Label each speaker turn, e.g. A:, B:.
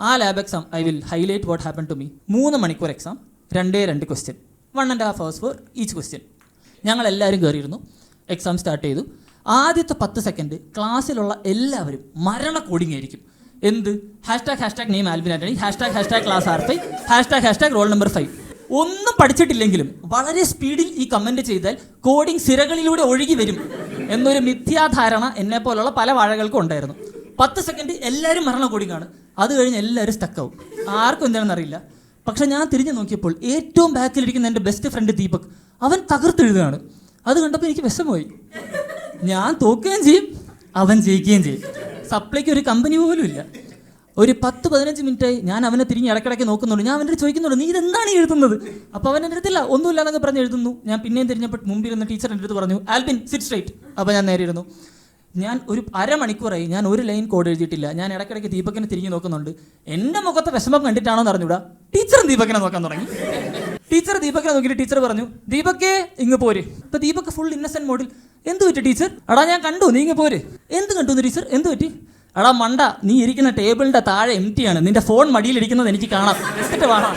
A: ആ lab exam I will highlight what happen to me. 3 മണിക്കൂർ exam, 2 question, 1.5 hours for each question. ഞങ്ങളെല്ലാവരും കയറിയിരുന്നു. Exam start ചെയ്തു. ആദ്യത്തെ 10 സെക്കൻഡ് ക്ലാസ്സിലുള്ള എല്ലാവരും മരണ കോഡിംഗ് ആയിരിക്കും. എന്ത് ### name Albin Antony, ### class R5, ### roll number 5. ഒന്നും പഠിച്ചിട്ടില്ലെങ്കിലും വളരെ സ്പീഡിൽ ഈ കമൻറ്റ് ചെയ്താൽ കോഡിംഗ് സിരകളിലൂടെ ഒഴുകി വരും എന്നൊരു മിഥ്യാധാരണ എന്നെ പോലുള്ള പല വാഴകൾക്കും ഉണ്ടായിരുന്നു. 10 സെക്കൻഡ് എല്ലാവരും മരണ കോഡിങ്ങാണ്. അത് കഴിഞ്ഞ് എല്ലാവരും സ്റ്റക്കാവും. ആർക്കും എന്താണെന്ന് അറിയില്ല. പക്ഷെ ഞാൻ തിരിഞ്ഞു നോക്കിയപ്പോൾ ഏറ്റവും ബാക്കിലിരിക്കുന്ന എൻ്റെ ബെസ്റ്റ് ഫ്രണ്ട് ദീപക്, അവൻ തകർത്തെഴുതുകയാണ്. അത് കണ്ടപ്പോൾ എനിക്ക് വിഷമമായി. ഞാൻ തോക്കുകയും ചെയ്യും, അവൻ ജയിക്കുകയും ചെയ്യും. സപ്ലൈക്ക് ഒരു കമ്പനി പോലും ഇല്ല. ഒരു 10-15 മിനിറ്റായി ഞാൻ അവനെ തിരിഞ്ഞ് ഇടയ്ക്കിടയ്ക്ക് നോക്കുന്നുണ്ട്. ഞാൻ അവൻ്റെ ചോദിക്കുന്നുണ്ട്, നീ ഇതെന്താണ് എഴുതുന്നത്? അപ്പോൾ അവൻ എൻ്റെ അടുത്തില്ല, ഒന്നുമില്ല എന്നൊക്കെ പറഞ്ഞ് എഴുതുന്നു. ഞാൻ പിന്നെയും തിരിഞ്ഞപ്പോൾ മുമ്പിരുന്ന ടീച്ചർ എൻ്റെ അടുത്ത് പറഞ്ഞു, ആൽബിൻ സിറ്റ് സ്ട്രൈറ്റ്. അപ്പോൾ ഞാൻ നേരെ ഇരുന്നു. ഞാൻ ഒരു അരമണിക്കൂറായി ഞാൻ ഒരു ലൈൻ കോഡ് എഴുതിയിട്ടില്ല. ഞാൻ ഇടയ്ക്കിടയ്ക്ക് ദീപകിനെ തിരിഞ്ഞ് നോക്കുന്നുണ്ട്. എൻ്റെ മുഖത്തെ വിഷമം കണ്ടിട്ടാണോ എന്ന് അറിഞ്ഞൂടാ, ടീച്ചറും ദീപകിനെ നോക്കാൻ തുടങ്ങി. ടീച്ചർ ദീപകിനെ നോക്കിയിട്ട് ടീച്ചർ പറഞ്ഞു, ദീപക്കേ ഇങ്ങ് പോര്. അപ്പോൾ ദീപക് ഫുൾ ഇന്നസെൻറ്റ് മോഡിൽ, എന്ത് പറ്റി ടീച്ചർ? എടാ ഞാൻ കണ്ടു, നീ ഇങ്ങ് പോര്. എന്ത് കണ്ടു ടീച്ചർ, എന്ത് പറ്റി? എടാ മണ്ട, നീ ഇരിക്കുന്ന ടേബിളിൻ്റെ താഴെ എംറ്റിയാണ്, നിന്റെ ഫോൺ മടിയിലിരിക്കുന്നത് എനിക്ക് കാണാം, എടുത്തിട്ട് വേണം.